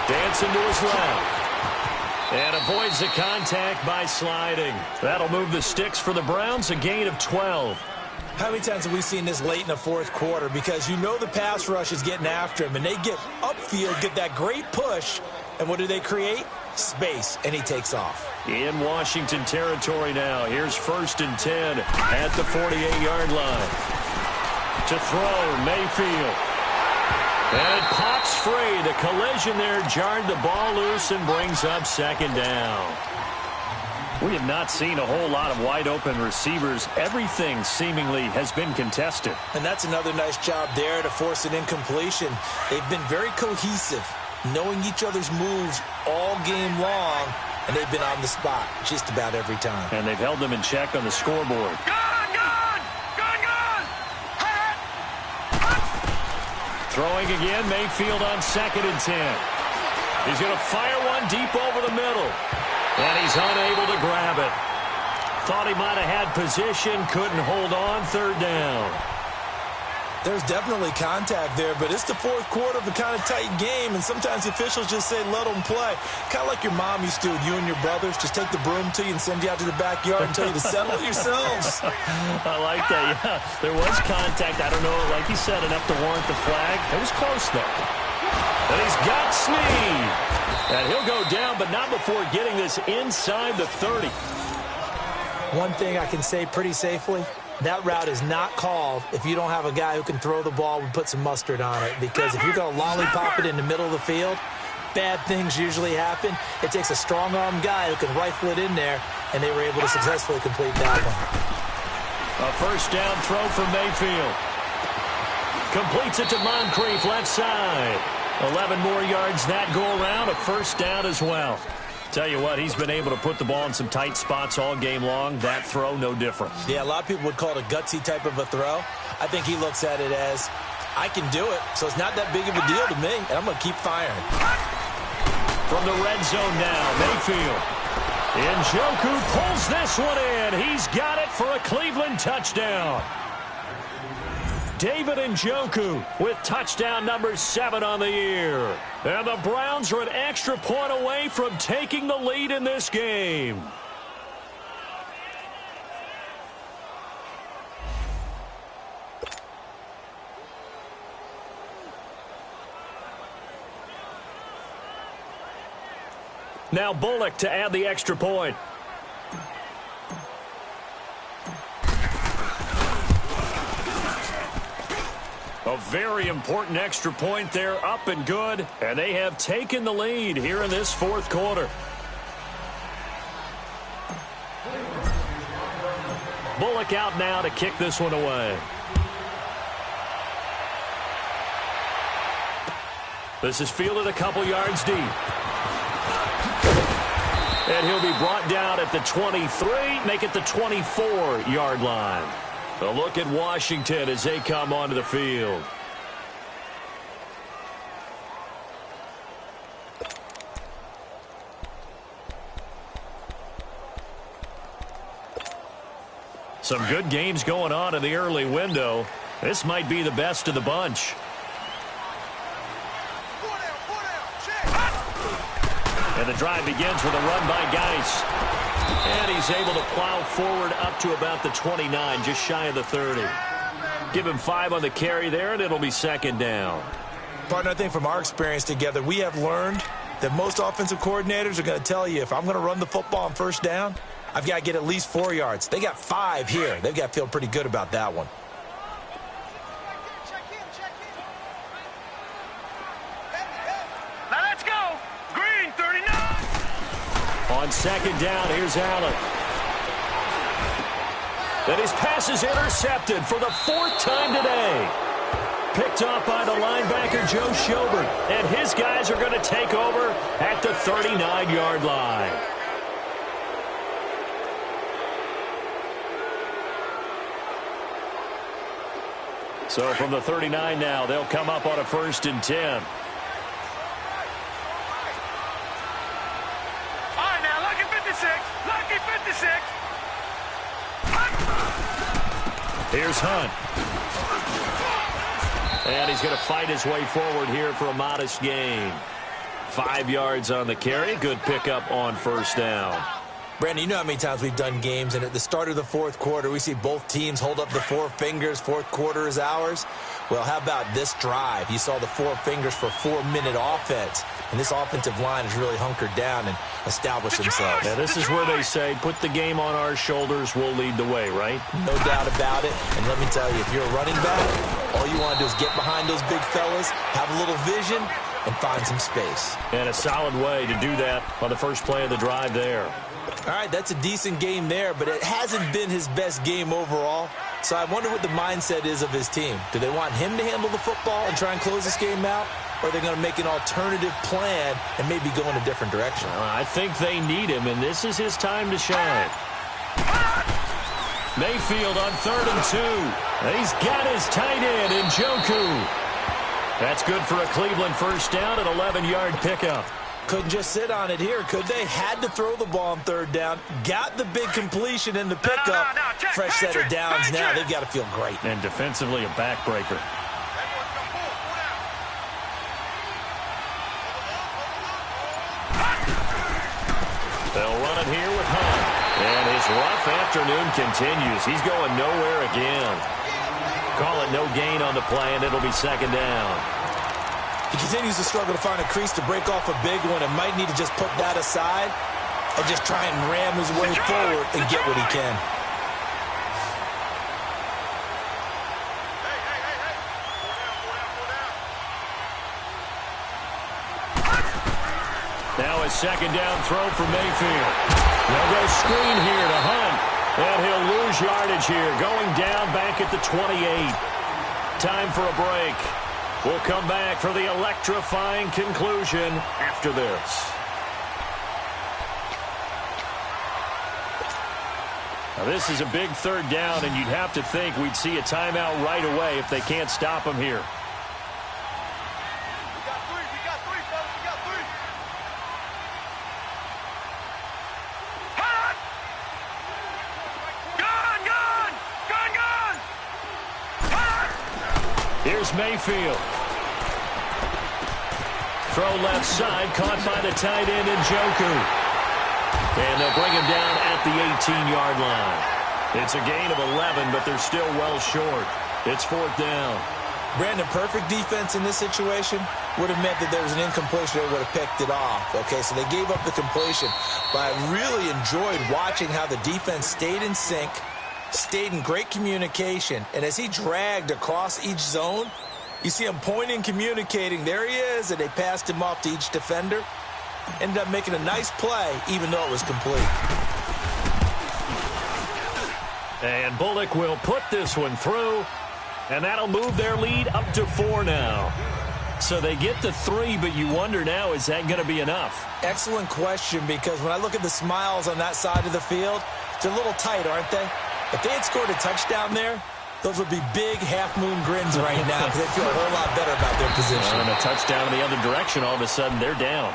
Dancing to his left. And avoids the contact by sliding. That'll move the sticks for the Browns, a gain of 12. How many times have we seen this late in the 4th quarter? Because you know the pass rush is getting after him, and they get upfield, get that great push, and what do they create? Space, and he takes off. In Washington territory now. Here's 1st and 10 at the 48-yard line. To throw, Mayfield. And it pops free. The collision there jarred the ball loose and brings up 2nd down. We have not seen a whole lot of wide-open receivers. Everything seemingly has been contested. And that's another nice job there to force an incompletion. They've been very cohesive, knowing each other's moves all game long, and they've been on the spot just about every time. And they've held them in check on the scoreboard. Throwing again, Mayfield on 2nd and 10. He's going to fire one deep over the middle. And he's unable to grab it. Thought he might have had position, couldn't hold on, 3rd down. There's definitely contact there, but it's the 4th quarter of a kind of tight game, and sometimes the officials just say, let them play. Kind of like your mom used to with you and your brothers. Just take the broom to you and send you out to the backyard and tell you to settle it yourselves. I like that, yeah. There was contact. I don't know, like you said, enough to warrant the flag. It was close, though. And he's got Snead. And he'll go down, but not before getting this inside the 30. One thing I can say pretty safely, that route is not called if you don't have a guy who can throw the ball and put some mustard on it. Because if you're going to lollipop it in the middle of the field, bad things usually happen. It takes a strong-arm guy who can rifle it in there, and they were able to successfully complete that one. A 1st down throw for Mayfield. Completes it to Moncrief, left side. 11 more yards that go around, a 1st down as well. Tell you what, he's been able to put the ball in some tight spots all game long. That throw, no different. Yeah, a lot of people would call it a gutsy type of a throw. I think he looks at it as, I can do it, so it's not that big of a deal to me, and I'm going to keep firing. From the red zone now, Mayfield. Njoku pulls this one in. He's got it for a Cleveland touchdown. David Njoku with touchdown number 7 on the year. And the Browns are an extra point away from taking the lead in this game. Now Bullock to add the extra point. A very important extra point there, up and good. And they have taken the lead here in this 4th quarter. Bullock out now to kick this one away. This is fielded a couple yards deep. And he'll be brought down at the 23, make it the 24-yard line. A look at Washington as they come onto the field. Some good games going on in the early window. This might be the best of the bunch. And the drive begins with a run by Geis. And he's able to plow forward up to about the 29, just shy of the 30. Give him 5 on the carry there, and it'll be 2nd down. Partner, I think from our experience together, we have learned that most offensive coordinators are going to tell you, if I'm going to run the football on first down, I've got to get at least 4 yards. They got 5 here. They've got to feel pretty good about that one. Now let's go. Green 39. On second down, here's Allen. And his pass is intercepted for the 4th time today. Picked off by the linebacker, Joe Schobert. And his guys are going to take over at the 39-yard line. So from the 39 now, they'll come up on a 1st and 10. All right, now, lucky 56. Lucky 56. Here's Hunt. And he's going to fight his way forward here for a modest gain. 5 yards on the carry. Good pickup on 1st down. Brandon, you know how many times we've done games, and at the start of the 4th quarter, we see both teams hold up the 4 fingers, 4th quarter is ours. Well, how about this drive? You saw the 4 fingers for 4-minute offense, and this offensive line has really hunkered down and established themselves. Yeah, this is where they say, put the game on our shoulders, we'll lead the way, right? No doubt about it, and let me tell you, if you're a running back, all you want to do is get behind those big fellas, have a little vision, and find some space. And a solid way to do that on the first play of the drive there. All right, that's a decent game there, but it hasn't been his best game overall. So I wonder what the mindset is of his team. Do they want him to handle the football and try and close this game out? Or are they going to make an alternative plan and maybe go in a different direction? I think they need him, and this is his time to shine. Mayfield on 3rd and 2. And he's got his tight end in Njoku. That's good for a Cleveland 1st down, an 11-yard pickup. Couldn't just sit on it here, could they? Had to throw the ball on 3rd down. Got the big completion in the pickup. Fresh set of downs now. They've got to feel great. And defensively, a backbreaker. They'll run it here with Hunt. And his rough afternoon continues. He's going nowhere again. Call it no gain on the play, and it'll be 2nd down. He continues to struggle to find a crease to break off a big one and might need to just put that aside and just try and ram his way forward and get what he can. Now a 2nd down throw for Mayfield. They'll go screen here to Hunt. And he'll lose yardage here, going down back at the 28. Time for a break. We'll come back for the electrifying conclusion after this. Now this is a big 3rd down, and you'd have to think we'd see a timeout right away if they can't stop him here. Here's Mayfield. Throw left side, caught by the tight end in Njoku. And they'll bring him down at the 18-yard line. It's a gain of 11, but they're still well short. It's 4th down. Brandon, perfect defense in this situation would have meant that there was an incompletion. They would have picked it off. Okay, so they gave up the completion. But I really enjoyed watching how the defense stayed in sync, stayed in great communication, and as he dragged across each zone, you see him pointing, communicating. There he is, and they passed him off to each defender. Ended up making a nice play, even though it was complete. And Bullock will put this one through, and that'll move their lead up to 4 now. So they get to 3, but you wonder now, is that going to be enough? Excellent question, because when I look at the smiles on that side of the field, they're a little tight, aren't they? If they had scored a touchdown there, those would be big half-moon grins right now because they feel a whole lot better about their position. And a touchdown in the other direction, all of a sudden they're down.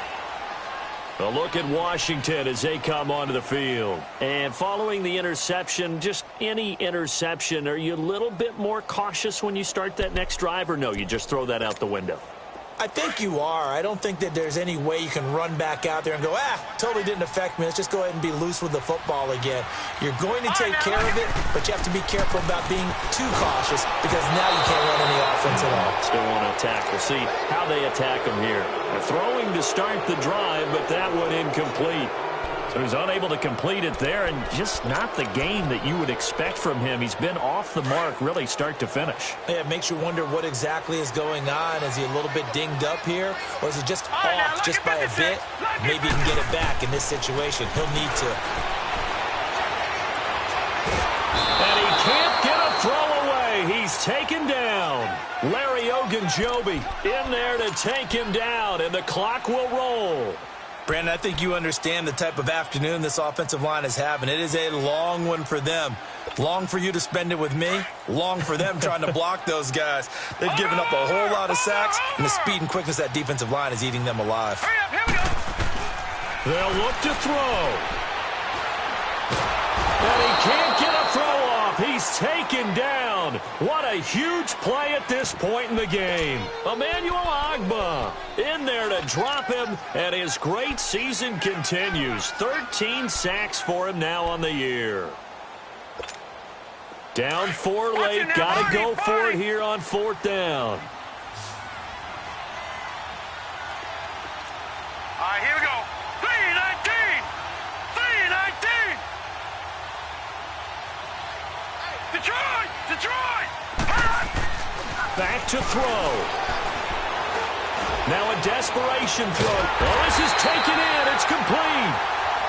A look at Washington as they come onto the field. And following the interception, just any interception, are you a little bit more cautious when you start that next drive, or no, you just throw that out the window? I think you are. I don't think that there's any way you can run back out there and go, totally didn't affect me. Let's just go ahead and be loose with the football again. You're going to take care of it, but you have to be careful about being too cautious because now you can't run any offense at all. Still want to attack. We'll see how they attack him here. They're throwing to start the drive, but that one incomplete. So he's unable to complete it there, and just not the game that you would expect from him. He's been off the mark, really, start to finish. Yeah, it makes you wonder what exactly is going on. Is he a little bit dinged up here, or is he just off just by a bit? Maybe he can get it back in this situation. He'll need to. And he can't get a throw away. He's taken down. Larry Ogunjobi in there to take him down, and the clock will roll. Brandon, I think you understand the type of afternoon this offensive line is having. It is a long one for them. Long for you to spend it with me. Long for them trying to block those guys. They've given up a whole lot of sacks, and the speed and quickness of that defensive line is eating them alive. Hurry up, here we go. They'll look to throw. And he can't get a throw off. He's taken down. What a huge play at this point in the game. Emmanuel Ogbah in there to drop him, and his great season continues. 13 sacks for him now on the year. Down 4 late. Got to go for it here on 4th down. All right, here we go. 3-19. 3-19. Detroit! Detroit! Back to throw. Now a desperation throw. Oh, this is taken in. It's complete.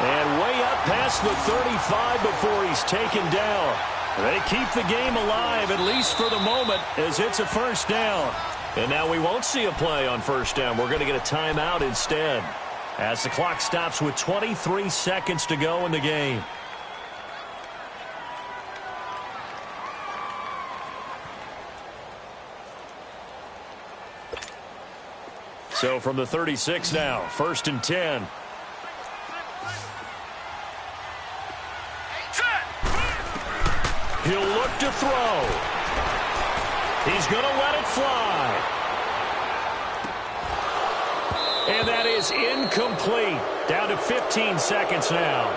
And way up past the 35 before he's taken down. They keep the game alive, at least for the moment, as it's a 1st down. And now we won't see a play on 1st down. We're going to get a timeout instead, as the clock stops with 23 seconds to go in the game. So from the 36 now, 1st and 10. He'll look to throw. He's going to let it fly. And that is incomplete. Down to 15 seconds now.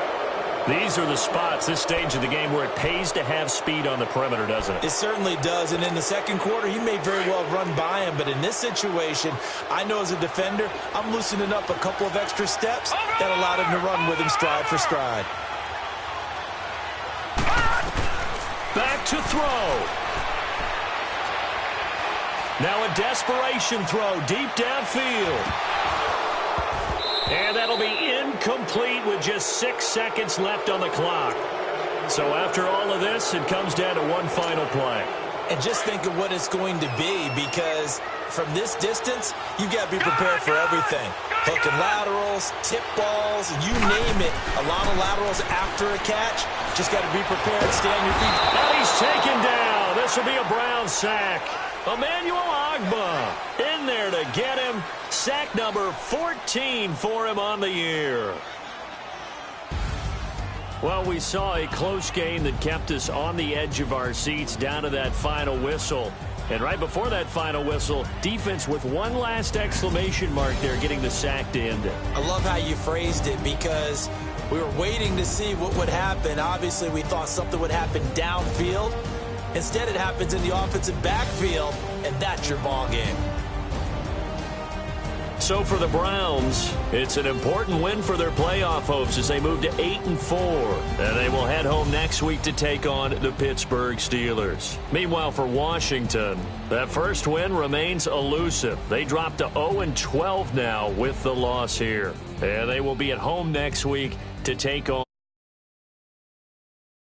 These are the spots, this stage of the game, where it pays to have speed on the perimeter, doesn't it? It certainly does, and in the second quarter, he may very well run by him, but in this situation, I know as a defender, I'm loosening up a couple of extra steps that allowed him to run with him stride for stride. Back to throw. Now a desperation throw deep downfield. And that'll be incomplete with just 6 seconds left on the clock. So after all of this, it comes down to one final play. And just think of what it's going to be, because from this distance, you've got to be prepared for everything. Hook and laterals, tip balls, you name it. A lot of laterals after a catch. Just got to be prepared, stay on your feet. And he's taken down. This will be a Brown sack. Emmanuel Ogbah in there to get him. Sack number 14 for him on the year. Well, we saw a close game that kept us on the edge of our seats down to that final whistle. And right before that final whistle, defense with one last exclamation mark there, getting the sack to end it. I love how you phrased it, because we were waiting to see what would happen. Obviously, we thought something would happen downfield. Instead, it happens in the offensive backfield, and that's your ball game. So for the Browns, it's an important win for their playoff hopes as they move to 8-4. And they will head home next week to take on the Pittsburgh Steelers. Meanwhile, for Washington, that first win remains elusive. They dropped to 0-12 now with the loss here. And they will be at home next week to take on